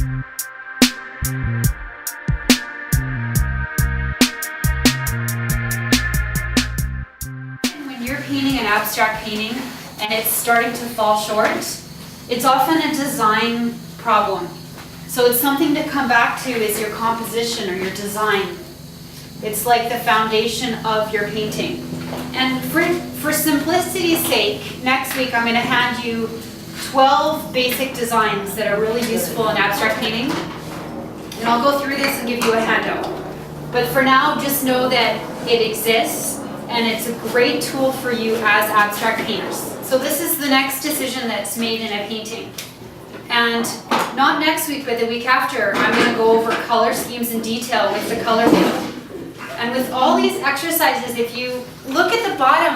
When you're painting an abstract painting and it's starting to fall short, it's often a design problem. So it's something to come back to is your composition or your design. It's like the foundation of your painting. And for simplicity's sake, next week I'm going to hand you 12 basic designs that are really useful in abstract painting. And I'll go through this and give you a handout. But for now, just know that it exists and it's a great tool for you as abstract painters. So this is the next decision that's made in a painting. And not next week, but the week after, I'm going to go over color schemes in detail with the color wheel. And with all these exercises, if you look at the bottom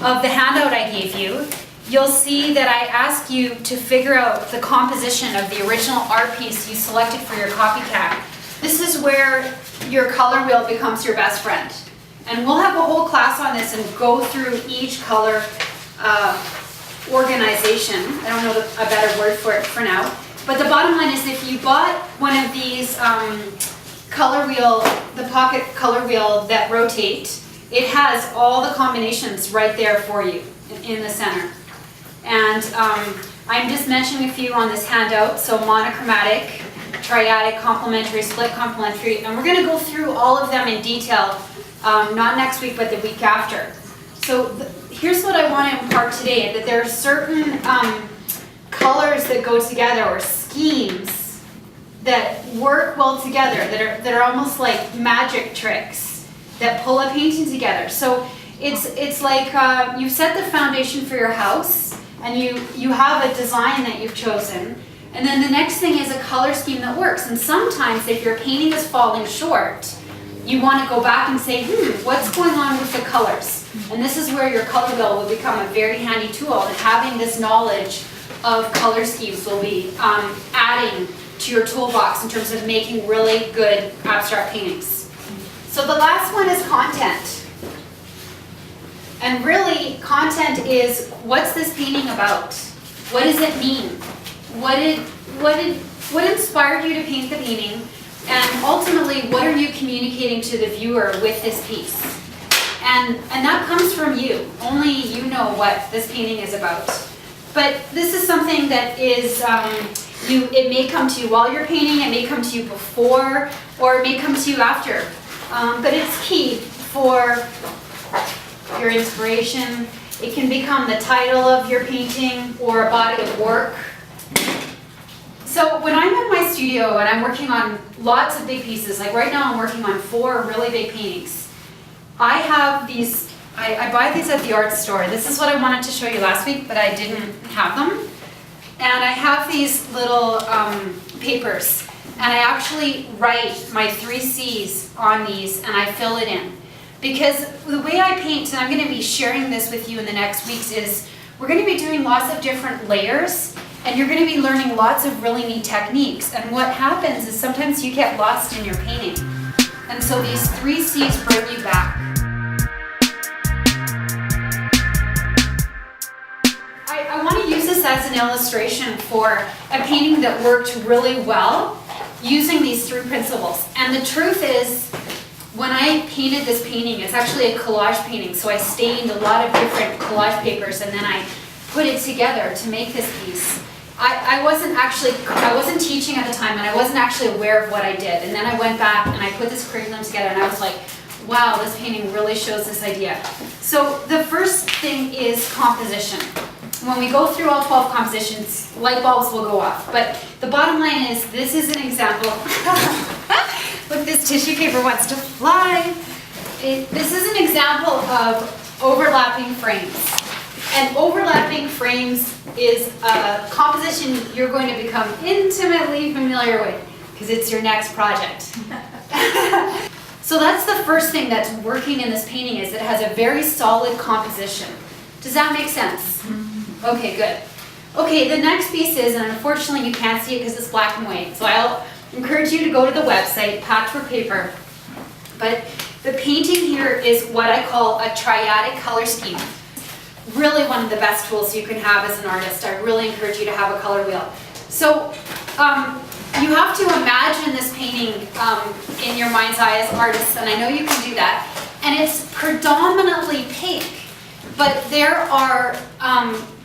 of the handout I gave you, you'll see that I ask you to figure out the composition of the original art piece you selected for your copycat. This is where your color wheel becomes your best friend. And we'll have a whole class on this and go through each color organization. I don't know a better word for it for now. But the bottom line is if you bought one of these color wheel, the pocket color wheel that rotate, it has all the combinations right there for you in the center. And I'm just mentioning a few on this handout. So monochromatic, triadic, complementary, split complementary, and we're going to go through all of them in detail, not next week, but the week after. So here's what I want to impart today, that there are certain colors that go together, or schemes that work well together, that are almost like magic tricks that pull a painting together. So it's like you set the foundation for your house, and you have a design that you've chosen, and then the next thing is a color scheme that works. And sometimes if your painting is falling short, you want to go back and say, what's going on with the colors? And this is where your color wheel will become a very handy tool, and having this knowledge of color schemes will be adding to your toolbox in terms of making really good abstract paintings. So the last one is content. And really, content is, what's this painting about? What does it mean? What inspired you to paint the painting? And ultimately, what are you communicating to the viewer with this piece? And that comes from you. Only you know what this painting is about. But this is something that is, it may come to you while you're painting, it may come to you before, or it may come to you after. But it's key for your inspiration. It can become the title of your painting or a body of work. So when I'm in my studio and I'm working on lots of big pieces, like right now I'm working on 4 really big paintings, I have these, I buy these at the art store. This is what I wanted to show you last week, but I didn't have them. And I have these little papers, and I actually write my 3 C's on these, and I fill it in. Because the way I paint, and I'm going to be sharing this with you in the next weeks, is we're going to be doing lots of different layers, and you're going to be learning lots of really neat techniques. And what happens is sometimes you get lost in your painting. And so these 3 C's bring you back. I want to use this as an illustration for a painting that worked really well using these 3 principles. And the truth is, when I painted this painting, it's actually a collage painting, so I stained a lot of different collage papers and then I put it together to make this piece. I wasn't teaching at the time, and I wasn't actually aware of what I did. And then I went back and I put this curriculum together, and I was like, wow, this painting really shows this idea. So the first thing is composition. When we go through all 12 compositions, light bulbs will go off. But the bottom line is, this is an example. Look, this tissue paper wants to fly. This is an example of overlapping frames. And overlapping frames is a composition you're going to become intimately familiar with, because it's your next project. So that's the first thing that's working in this painting, is it has a very solid composition. Does that make sense? Okay, good. Okay, the next piece is, and unfortunately you can't see it because it's black and white, so I'll encourage you to go to the website, Patchwork Paper. But the painting here is what I call a triadic color scheme. Really one of the best tools you can have as an artist. I really encourage you to have a color wheel. So you have to imagine this painting in your mind's eye as artists, and I know you can do that. And it's predominantly pink, but there are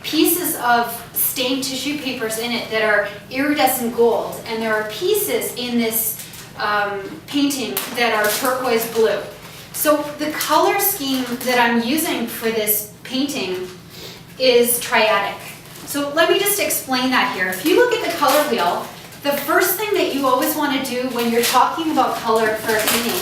pieces of stained tissue papers in it that are iridescent gold, and there are pieces in this painting that are turquoise blue. So the color scheme that I'm using for this painting is triadic. So let me just explain that here. If you look at the color wheel, the first thing that you always want to do when you're talking about color for a painting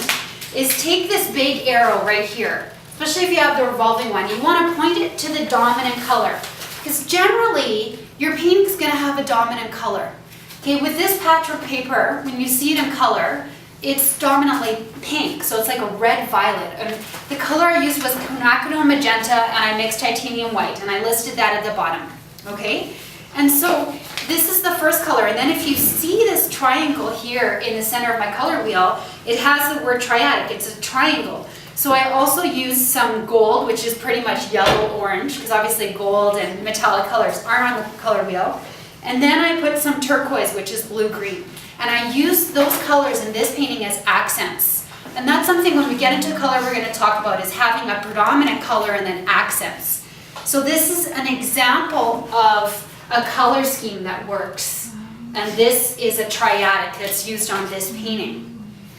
is take this big arrow right here, especially if you have the revolving one. You want to point it to the dominant color, because generally your painting's going to have a dominant color. Okay, with this patch of paper, when you see it in color, it's dominantly pink, so it's like a red-violet. And the color I used was quinacridone magenta, and I mixed titanium white, and I listed that at the bottom. Okay, and so this is the first color, and then if you see this triangle here in the center of my color wheel, it has the word triadic. It's a triangle. So I also used some gold, which is pretty much yellow-orange, because obviously gold and metallic colors aren't on the color wheel. And then I put some turquoise, which is blue-green. And I used those colors in this painting as accents. And that's something when we get into color we're going to talk about, is having a predominant color and then accents. So this is an example of a color scheme that works. And this is a triadic that's used on this painting.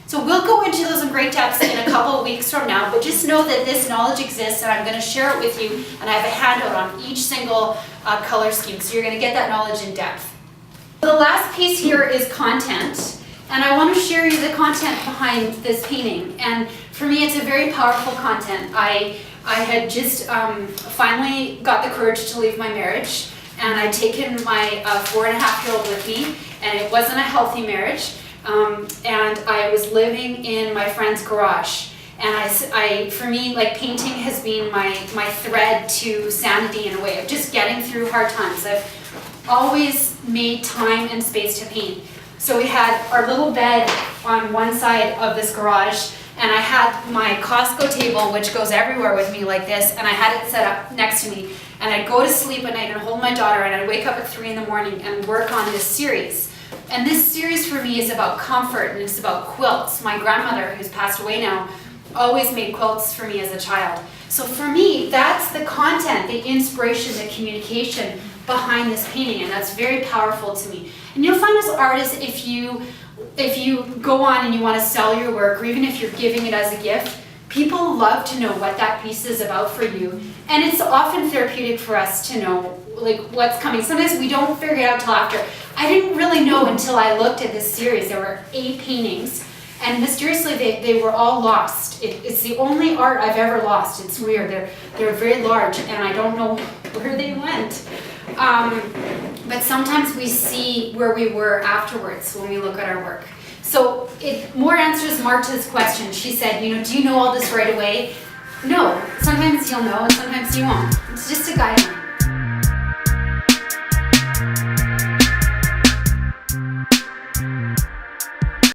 So we'll go into those in great depth in a couple of weeks from now, but just know that this knowledge exists, and I'm going to share it with you, and I have a handout on each single color scheme, so you're going to get that knowledge in depth. The last piece here is content, and I want to share you the content behind this painting. And for me, it's a very powerful content. I had just finally got the courage to leave my marriage, and I'd taken my 4.5-year-old with me, and it wasn't a healthy marriage. And I was living in my friend's garage, and for me, like, painting has been my thread to sanity in a way of just getting through hard times. I've always made time and space to paint. So we had our little bed on one side of this garage, and I had my Costco table, which goes everywhere with me like this, and I had it set up next to me. And I'd go to sleep at night and hold my daughter, and I'd wake up at 3 in the morning and work on this series. And this series for me is about comfort, and it's about quilts. My grandmother, who's passed away now, always made quilts for me as a child. So for me, that's the content, the inspiration, the communication behind this painting, and that's very powerful to me. And you'll find as artists, if you go on and you want to sell your work, or even if you're giving it as a gift, people love to know what that piece is about for you. And it's often therapeutic for us to know, like, what's coming. Sometimes we don't figure it out till after. I didn't really know until I looked at this series. There were 8 paintings, and mysteriously they were all lost. It's the only art I've ever lost. It's weird. They're very large, and I don't know where they went. But sometimes we see where we were afterwards when we look at our work. So more answers Marta's question. She said, do you know all this right away? No. Sometimes you'll know, and sometimes you won't. It's just a guideline.